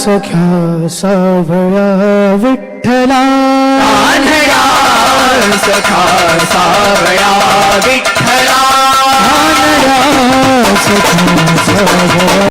सख्या सावळा विठ्ठला कान्हया सखा सावळा विठ्ठला कान्हया सख्या सावळा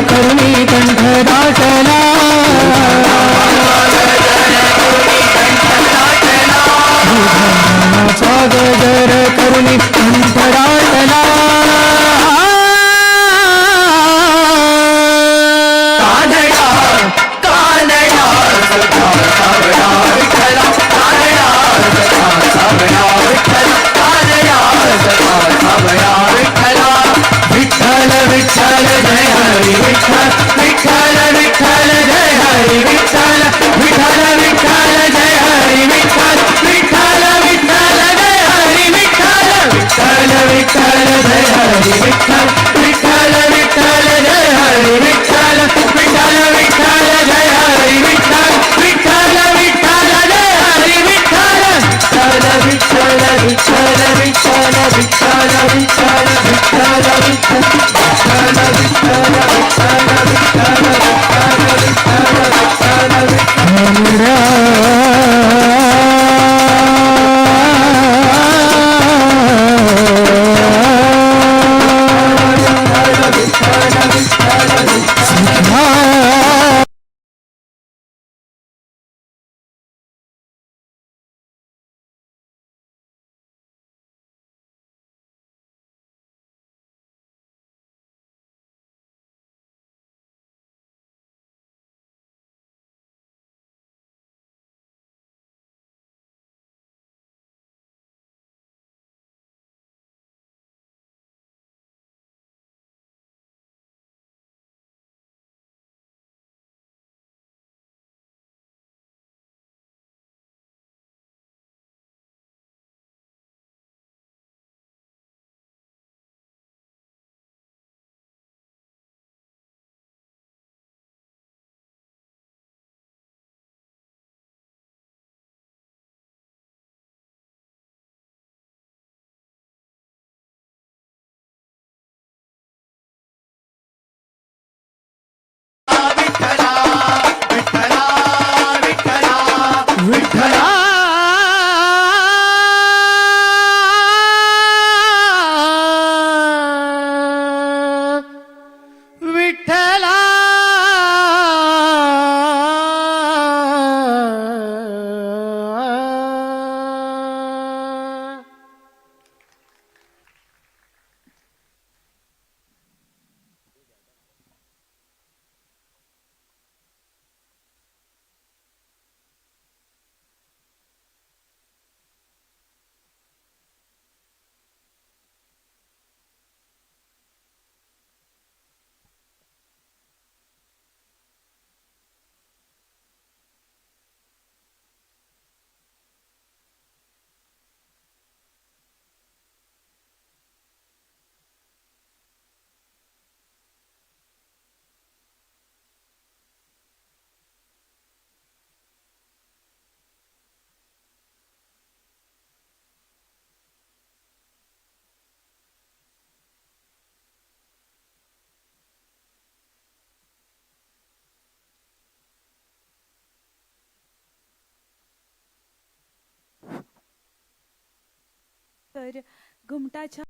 करुणी कंठ दाटला विठ्ठलाचा गजर करुणी कंठ दाटला कानडा कानडा सखा सावळा विठ्ठला कानडा सखा सावळा विठ्ठला कानडा सखा सावळा विठ्ठला विठ्ठल विठ्ठल जय हरी विठ्ठल विठ्ठल विठ्ठल जय हरी विठ्ठल विठ्ठल विठ्ठल जय हरी विठ्ठल विठ्ठल विठ्ठल जय हरी विठ्ठल विठ्ठल विठ्ठल जय हरी विठ्ठल विठ्ठल विठ्ठल जय हरी विठ्ठल विठ्ठल विठ्ठल जय हरी विठ्ठल विठ्ठल विठ्ठल जय हरी विठ्ठल विठ्ठल विठ्ठल विठ्ठल विठ्ठल विठ्ठल विठ्ठल तर घुमटाच्या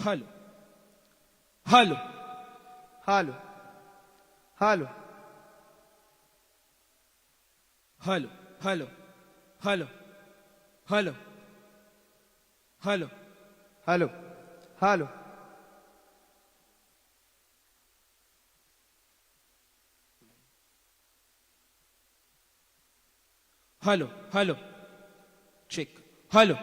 hello hello hello hello hello hello hello hello hello hello hello hello hello check hello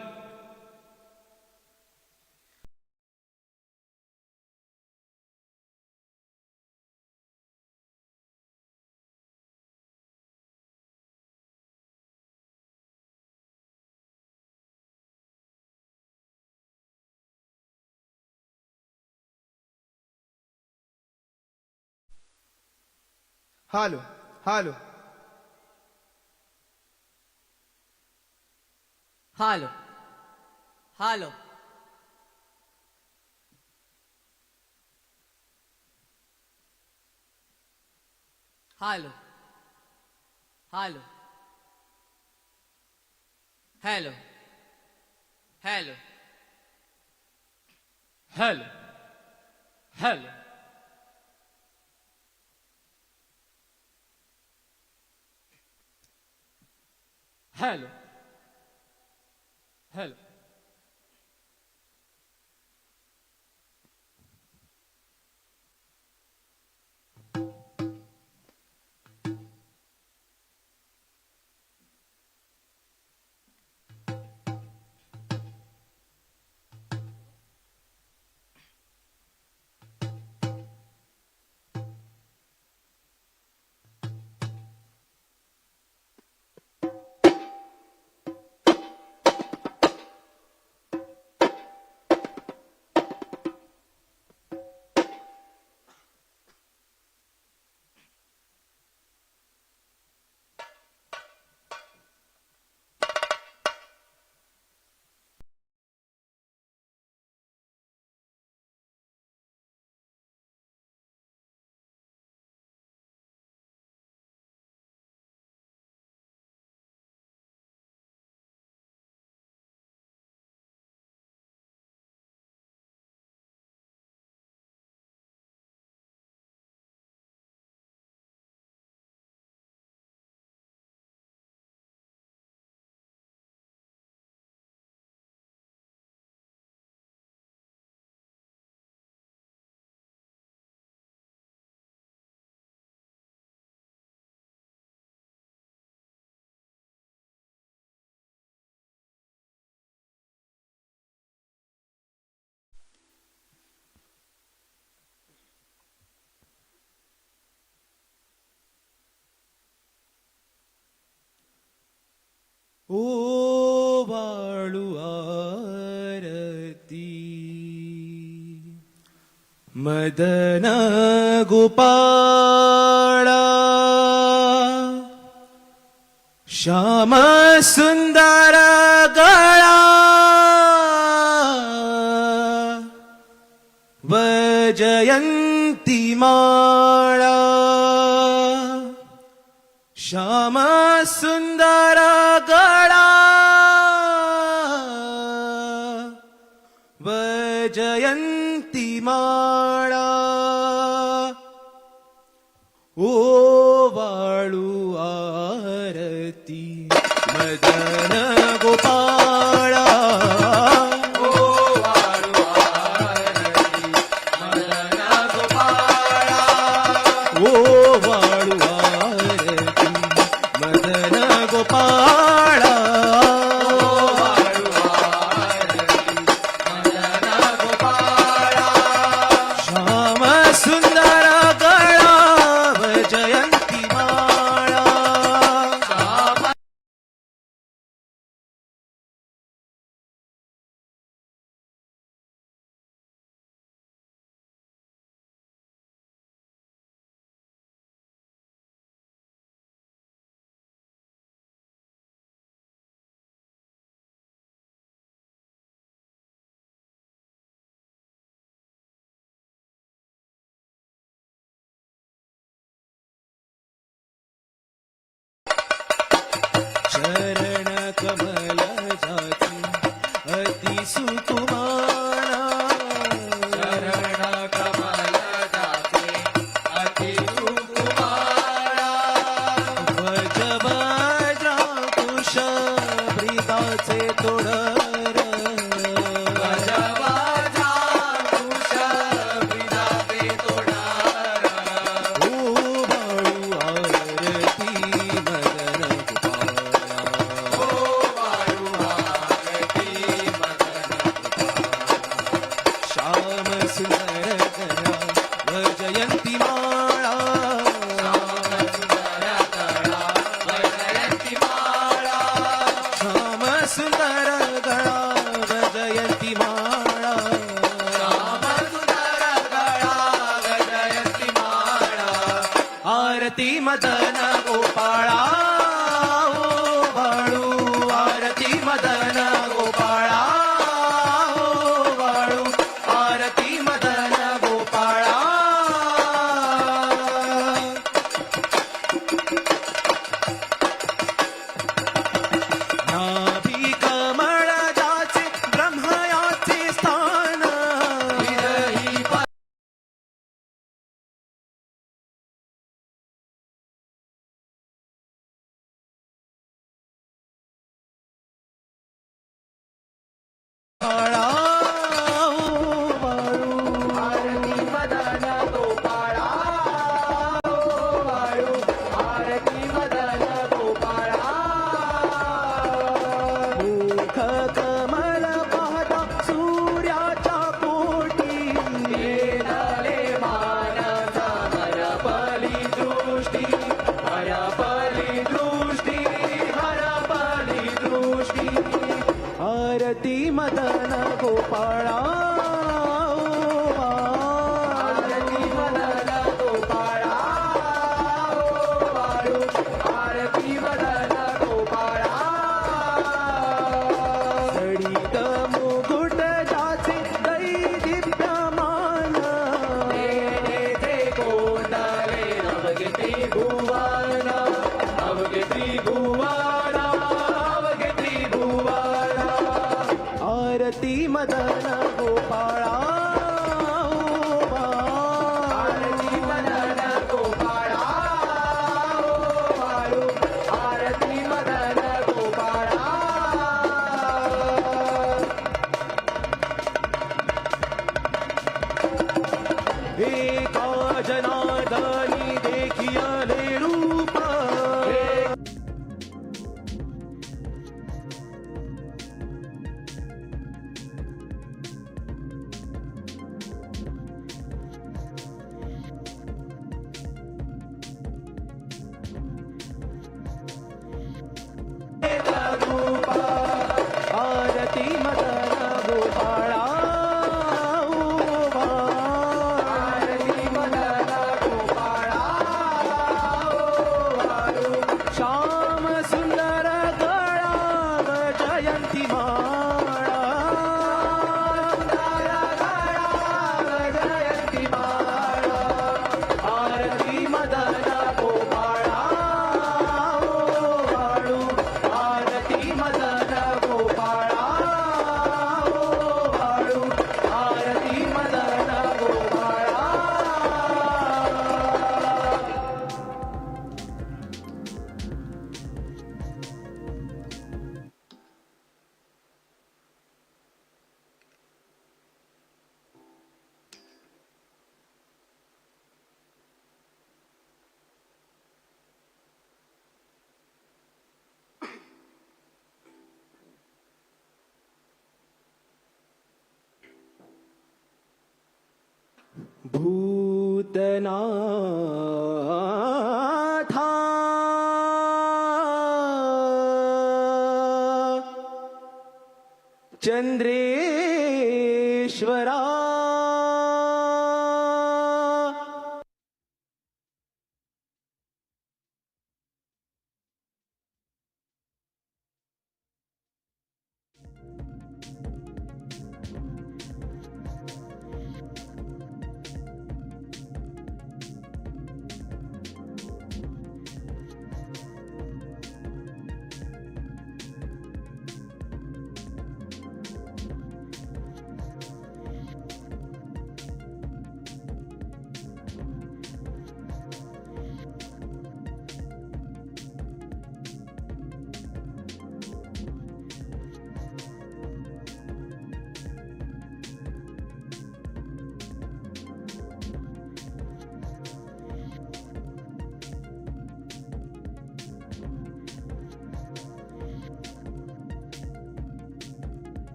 hello hello hello hello hello hello hello hello hello hello hello hello ओ वाळू आरती मदन गोपाळा श्याम सुंदर गळा वजयंती माळा श्याम सुंदर गळा वजयंती माळा ओ वाळू आरती मदन गोपाळा ओ वाळू आरती मदन गोपाळा ओ वाळू आरती मदन गोपाळा श्याम सुंदर गळा वजयंती माळा चरण कमल जाती अति सुकुमारा तोड श्याम सुंदर गळा जयंती माळा श्याम सुंदर गळा जयंती माळा आरती मदन गोपाळा ओ बाळू आरती मदन गोपाळा ओ बाळू आरती मदन गोपाळा नाभी कमळ जाचे ब्रह्मयाचे स्थान विरही पाळा ओ बाळू आरती मदन गोपाळा ओ बाळू आरती मदन गोपाळा मुख कमल पाहता सूर्याच्या पोटी येणारे मानसा हरपली दृष्टी हरपली दृष्टी हरपली दृष्टी आरती मदन गोपाळा ओ आरती मदन गोपाळा ओ बाळू आरती मदन गोपाळा सडीत मुकुट जाचे दैदिप्यमान तेथे कोंडाले अवघे त्रिभुवन अवघे त्रिभुवन अवघे त्रिभुवन आरती मदन गोपाळा ओ आरती मदन गोपाळा ओ बाळू आरती मदन गोपाळा एका जनार्दनी देखियले रूप आरती मदन गोपाळा ओ आरती मदन गोपाळा ओ बाळू श्याम सुंदर गळा जयंती माळा जयंती माळा आरती मदन गोपाळा ओ बाळू आरती मदन गोपाळा ओ बाळू आरती मदन गोपाळा भूतनाथा चंद्रेश्वरा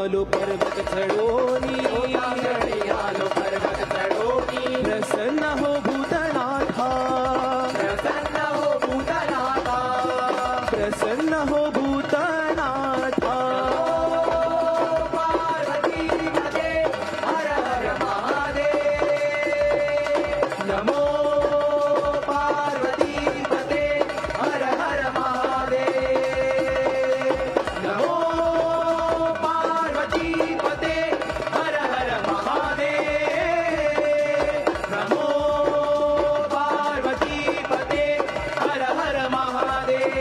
आलो पर्वत चढोनी आलो पर्वत चढोनी प्रसन्न हो भूतनाथा प्रसन्न हो भूतनाथा प्रसन्न हो भूतनाथा पार्वती पते हर हर महादेव नमो पार्वती पते हर हर महादेव नमो पार्वती पते हर हर महादेव नमो पार्वती पते हर हर महादेव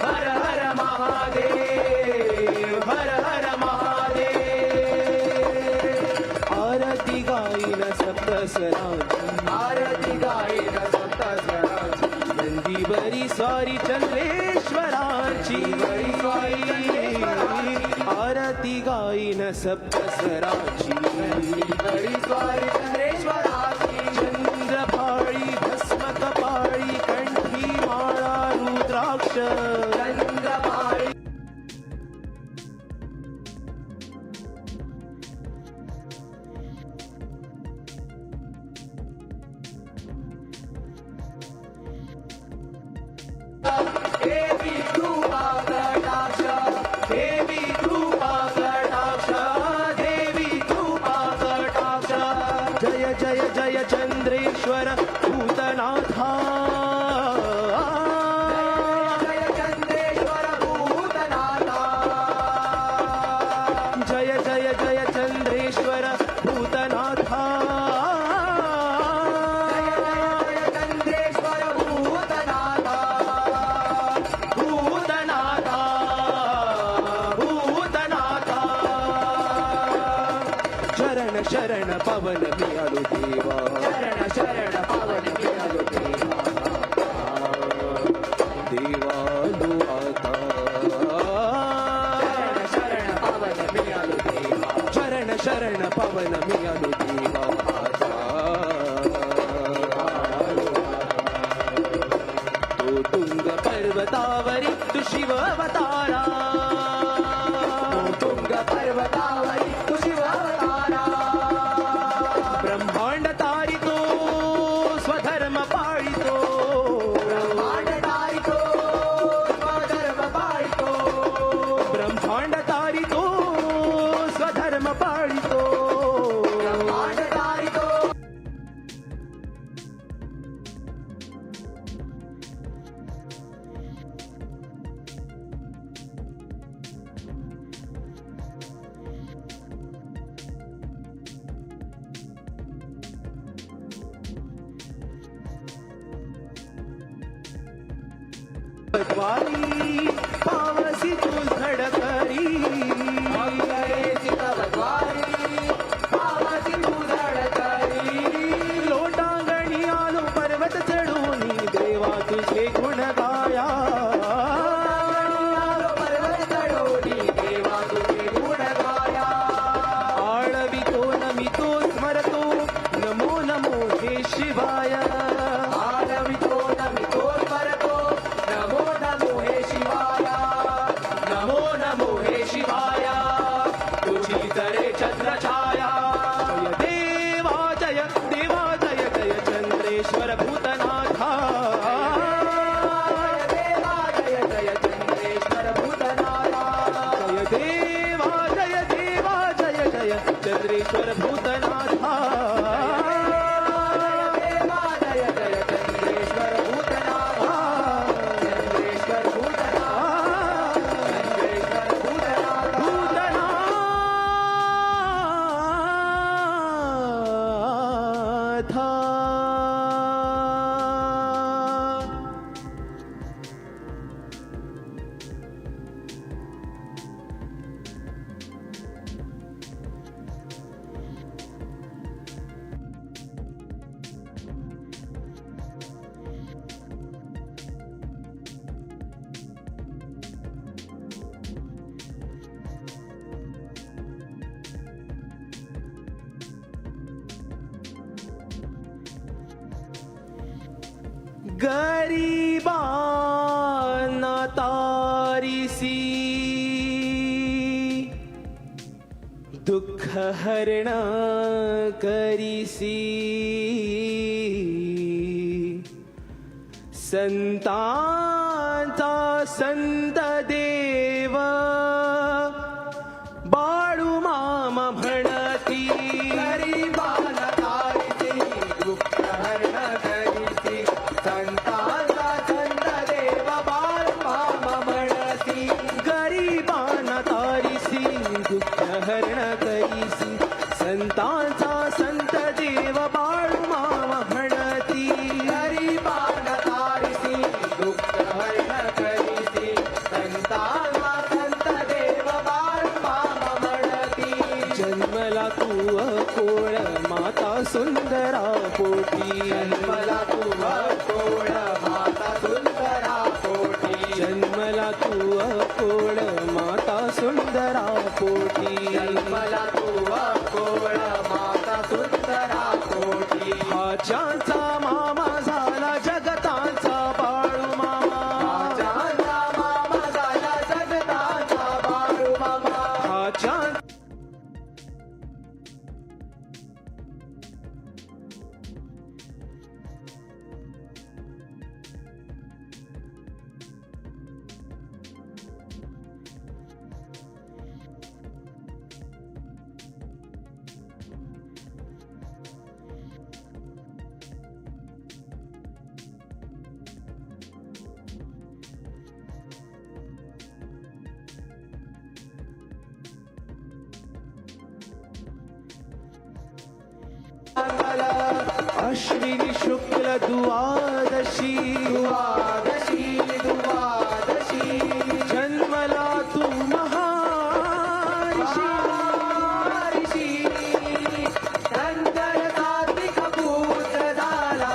हर हर महादेव हर हर महादेव आरती गाईन सप्तस्वरांची आरती गायन सप्तस्वरांची नंदी बरी स्वारी चंद्रेश्वराची आरती गाईन सप्तस्वराची हरी स्वारी चंद्रेश्वराची चंद्रभाळी भस्म कपाळी कंठी माळा रुद्राक्ष चंद्रभाळी देवी कृपा कटाक्ष देवी कृपा कटाक्ष देवी कृपा कटाक्ष जय जय जय चंद्रेश्वर भूतनाथा जय चंद्रेश्वर भूतनाथा जय जय जय चंद्रेश्वर भूतनाथा जय चंद्रेश्वर भूतनाथा भूतनाथा भूतनाथा शरण शरण पवन मिळालो देवा शरण शरण पावन मिळालो देवालो आता शरण पावन मिळालो देवा शरण शरण पवन मिळालो देवा आता तो तुंग पर्वतावरी तू शिव अवतारा तुंग पर्वतावरी तू शिव अवतारा ब्रह्मांड तारितो स्वधर्म पाळितो ब्रह्मांड तारितो स्वधर्म पाळितो ब्रह्मांड तारितो स्वधर्म पाळितो ब्रह्मांड तारितो द्वारी पावसी तू धडकरी मंगळेची तव द्वारी पावसी तू धडकरी लोटांगणी आलो पर्वत चढूनी देवा तुझे गुण गाया पर्वत चढोनी देवा तुझे गुण गाया आळवितो नमितो स्मरतो नमो नमो हे शिवाय आरवितो नमितो स्मरतो नमो नमो हे शिवाया नमो नमो हे शिवाया तुझी तरे चंद्रछाया जय देवा जय जय चंद्रेश्वर भूतनाथा जय जय चंद्रेश्वर भूतनाथा जय देवा जय जय चंद्रेश्वर भूतनाथा जय जय चंद्रेश्वर भूतनाथा चंद्रेश्वर भूतनाथा चंद्रेश्वर भूतनाथा भूतनाथा गरिबांना तारिसी दुःख हरण करीसी संतांचा संत देव बाळू मामा म्हणती गरिबांना तारीसी दुःख हरण करीसी संतांचा संत देव बाळू मामा म्हणती गरिबांना तारीसी दुःख हरण करीसी संतांचा संत देव बाळू मामा म्हणती गरिबांना तारीसी दुःख हरण करीसी संतांचा संत देव बाळू मामा म्हणती जन्मला तू कोळ माता सुंदरा पोटी जन्मला तू कोळ माता सुंदरा पोटी जन्मला तू कोळ माता सुंदरा पोटी जन्मला तू कोळ माता सुंदरा पोटी हाच्याचा मामा झाला जगताचा बाळू मामा राजाचा मामा झाला जगताचा बाळू मामा हाच्या अश्विनी शुक्ल द्वादशी द्वादशी द्वादशी जन्मला तू महाऋषी ऋषी नंतर कार्तिक पूत झाला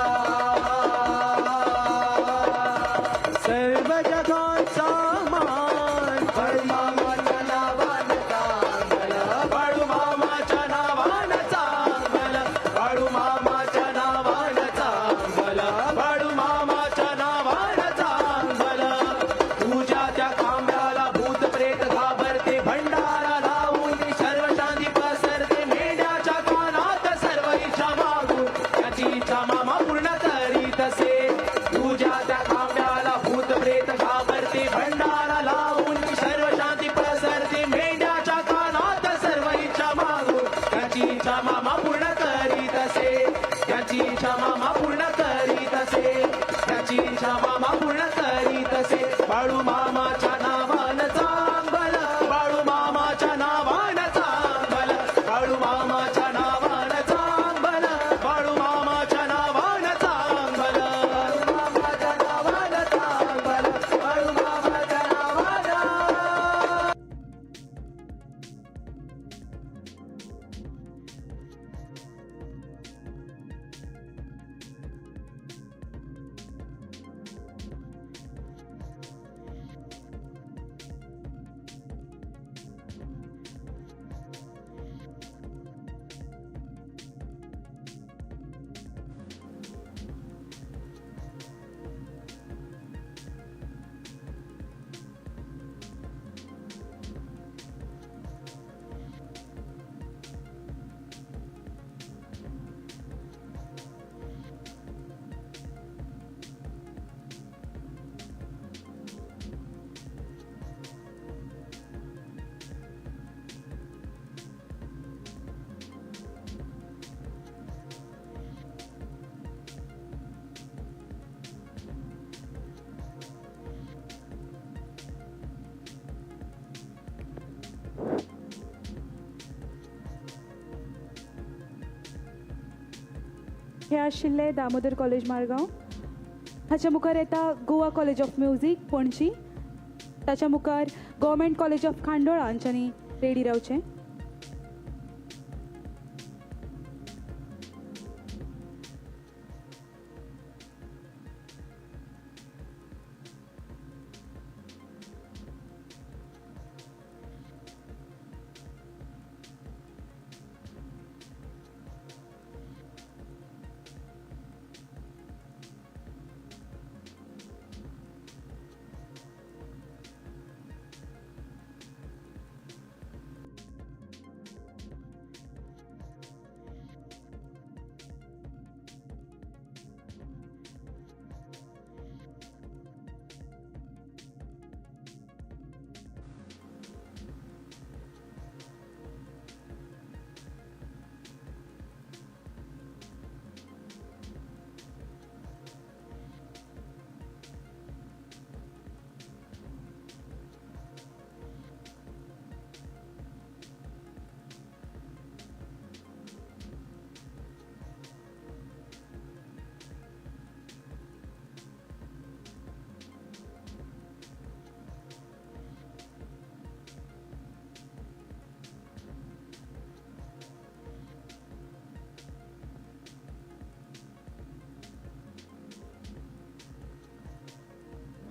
सर्व जगाचा मान बाळूमामाच्या नावानं चांगलं बाळूमामाच्या नावानं चांगलं बाळूमामाच्या नावानं चांगलं बाळूमामाच्या नावानं चांगलं तुझ्या त्या खांब्याला भूत प्रेत घाबरते भंडारा लावून सर्व शांती पसरते मेंढ्याच्या कानात सर्व इच्छा मागून त्याची इच्छा मामा पूर्ण करीत असे तुझ्या त्या खांब्याला भूत प्रेत घाबरते भंडारा लावून सर्व शांती पसरते मेंढ्याच्या कानात सर्व इच्छा मागून त्याची इच्छा मामा पूर्ण करीत असे त्याची इच्छा मामा पूर्ण करीत असे त्याची इच्छा मामा पूर्ण करीत असे बाळू मामाच्या नावानं चांगलं बाळू मामाच्या नावानं चांगलं बाळू मामाच्या नावानं चांगलं बाळू मामाच्या नावानं चांगलं बाळूमामाच्या नावानं चांगलं बाळूमामाच्या नावानं हे आशिल्ले दामोदर कॉलेज मारगांव. हाच्या मुखार येता Goa college of music Panaji. ताच्या मुखार गव्हर्मेंट कॉलेज ऑफ खांडोळा हांच्यांनी रेडी रावचें.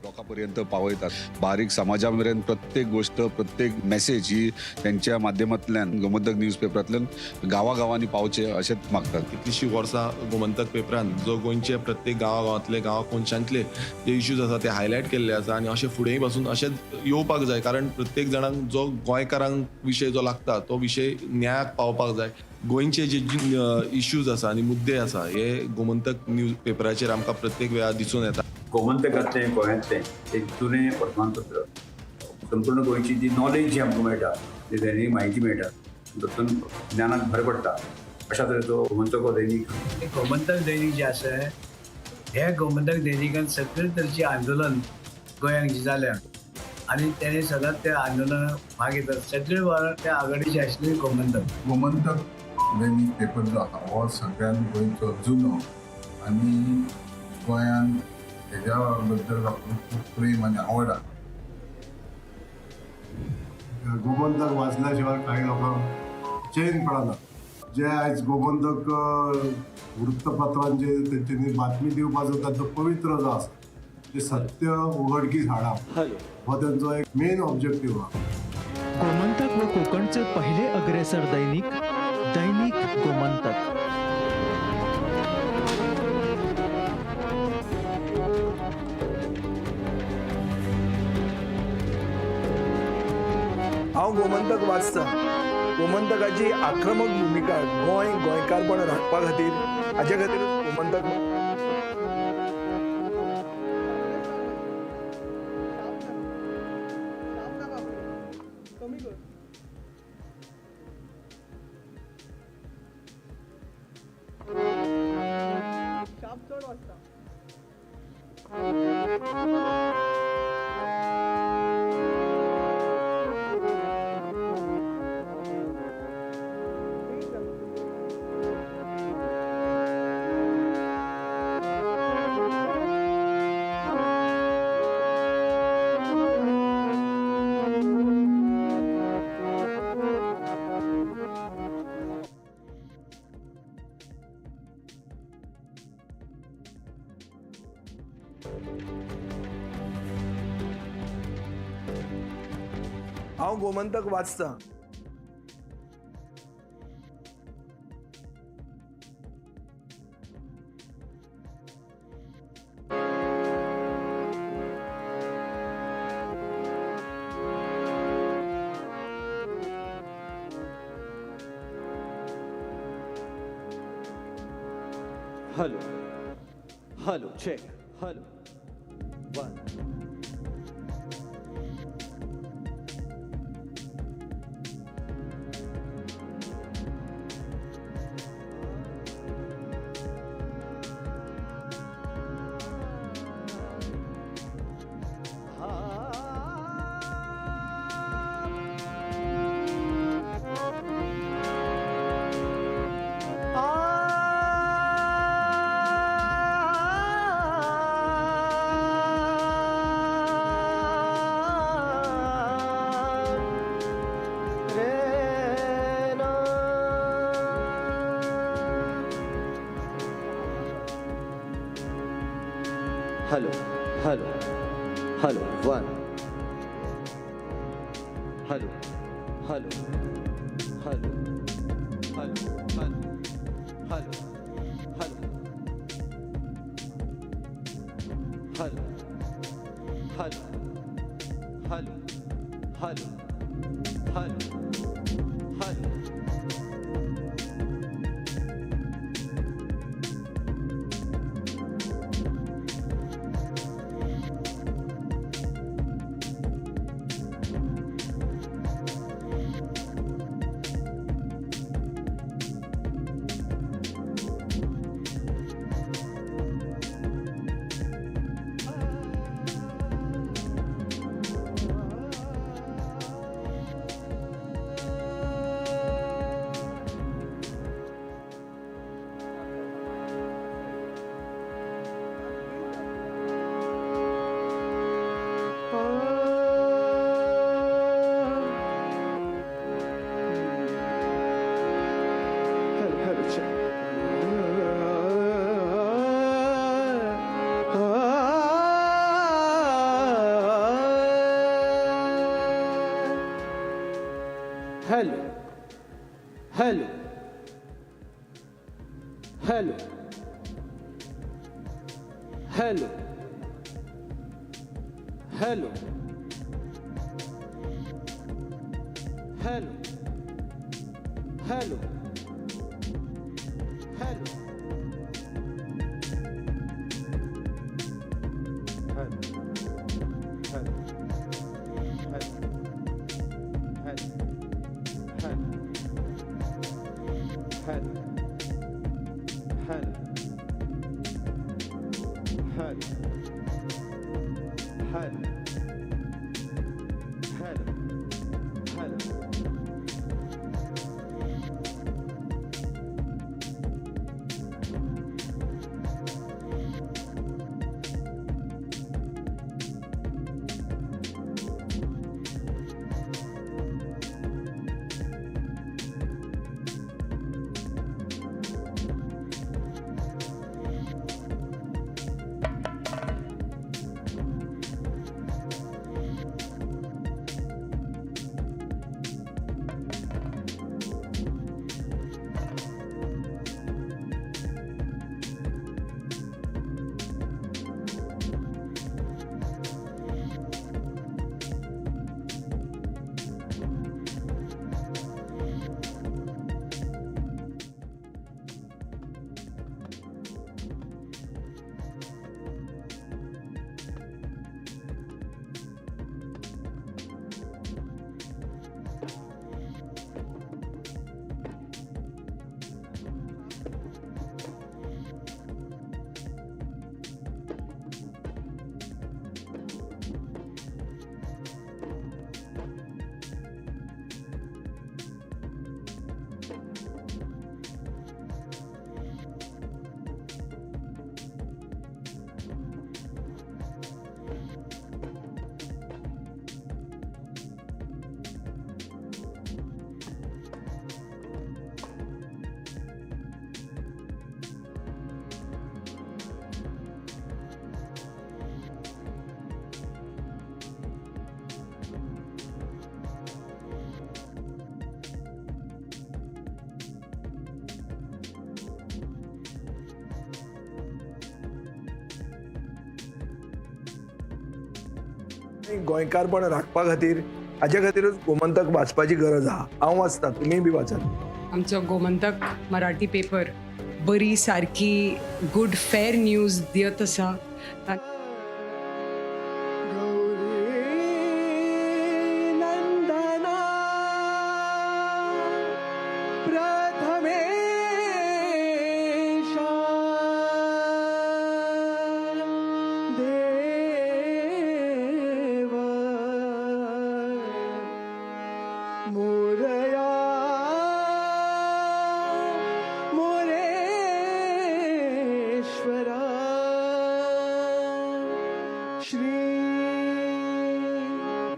लोकांपर्यंत पावयतात बारीक समाजापर्यंत प्रत्येक गोष्ट प्रत्येक मेसेज ही त्यांच्या माध्यमांतल्यान गोमंतक न्यूज पेपरांतल्यान गांवागांवांनी पावचे अशेंच मागतात. कितलींशीं वर्सां गोमंतक पेपरान जो गोंयचे प्रत्येक गांवांतले कोनशांतले जे इश्यूज आसा ते हायलायट केल्ले आसा आनी अशें फुडेंय पासून अशेंच येवपाक जाय कारण प्रत्येक जाणांक जो गोंयकारांक विशय जो लागता तो विशय न्यायाक पावपाक जाय. गोंयचे जे इश्यूज आसा आनी मुद्दे आसा हे गोमंतक न्यूज पेपराचेर आमकां प्रत्येक वेळार दिसून येता. गोमंतकांतलें गोंयांतलें एक जुनें वर्तमानपत्र संपूर्ण गोंयची जी नॉलेज जी आमकां मेळटा जी दैनीक म्हायती मेळटा तातूंत ज्ञानाक भर पडटा अशा तरेचो गोमंतक हो दैनीक. गोमंतक दैनीक जें आसा हे गोमंतक दैनिकान सगळे तरेची आंदोलन गोंयांत जी जाल्या आनी तेणें सदांच त्या आंदोलनाक भाग घेतात. सगळे वेळार त्या आघाडीचे आशिल्ले गोमंतक दैनीक पेपर जो आसा हो सगळ्यान गोंयचो जुनो आनी गोंयांत हेज्या बद्दल म्हाका खूब प्रेम आनी आवड आसा. गोमंतक वाचल्या शिवाय कांय लोकांक चैन पडना. जे आयज गोमंतक वृत्तपत्रांत जे तेंच्यांनी बातमी दिवपाक जाता तो पवित्र जो आसा ते सत्य उघडकीस हाडप हो तेंचो एक मेन ऑब्जेक्टीव आसा. गोमंतक व कोकणचे पहिले अग्रेसर दैनिक दैनिक गोमंतक. हांव गोमंतक वाचतां. गोमंतकाची आक्रमक भुमिका गोंयकारपण राखपा खातीर हाचे खातीर गोमंतक हांव गोमंतक वाचतां. Hello. Hello. Check. Hello. One. Hello, hello, hello, one. Hello, hello, hello, hello, hello, hello, hello, hello, hello, hello, hello, hello, hello. Hello hello hello hello hello hello hello hello गोंयकारपण राखपा खातीर हाजे खातीरच गोमंतक वाचपाची गरज आहा. हांव वाचता, तुमी बी वाचात. आमचो गोमंतक मराठी पेपर बरी सारकी गुड फेर न्यूज दियत आसा.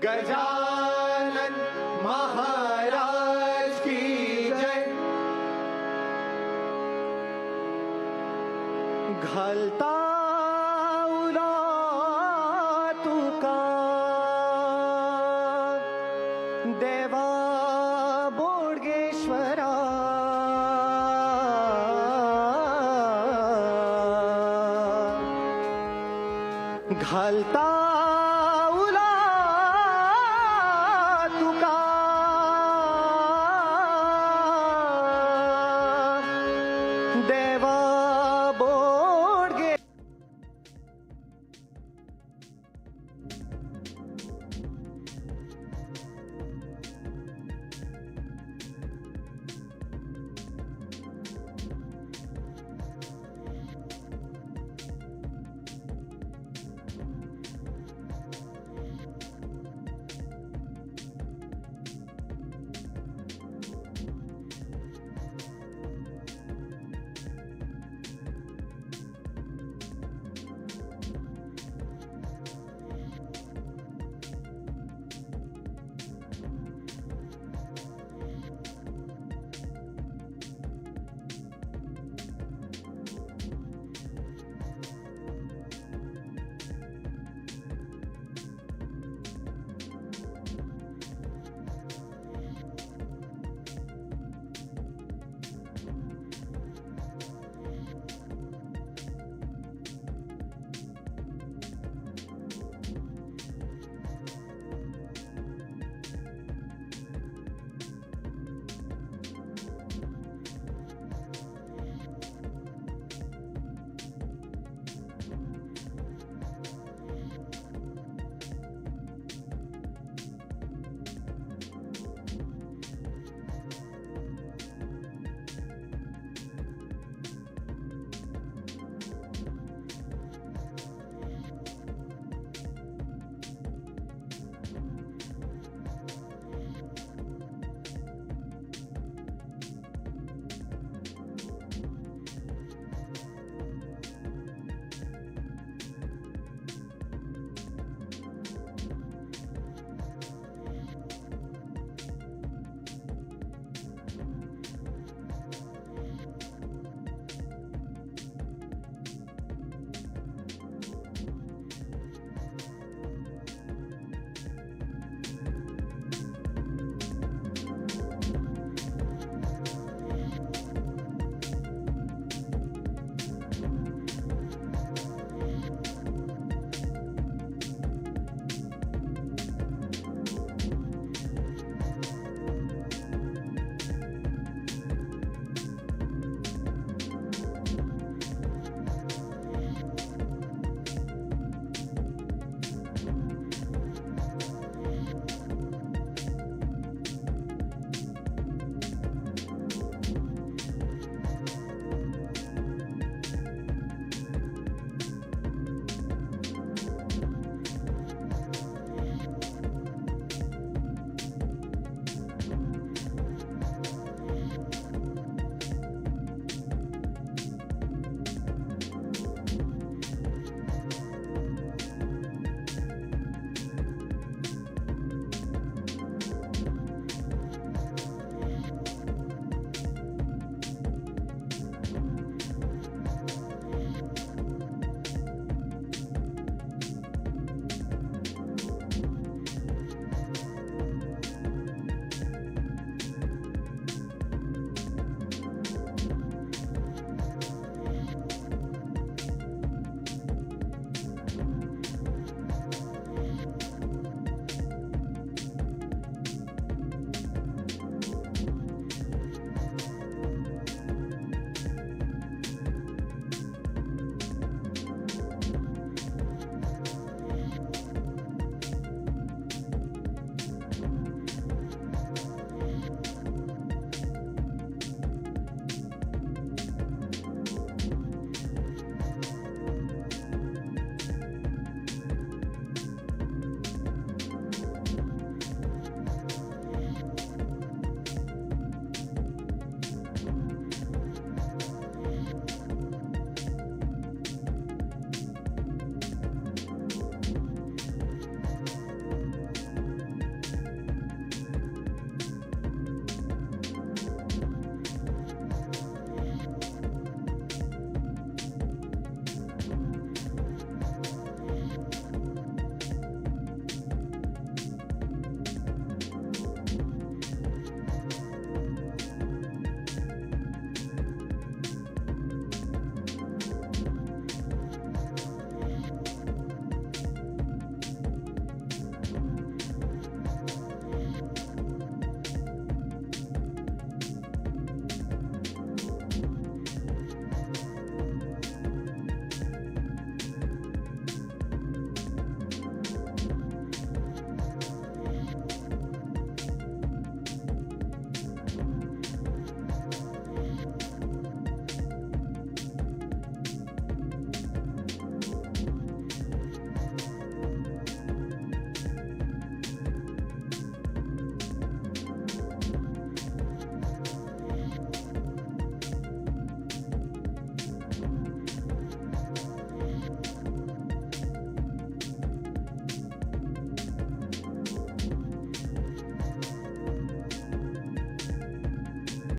गजानन महाराज की जय. घालता उला तुका देवा बोडगेश्वरा. घालता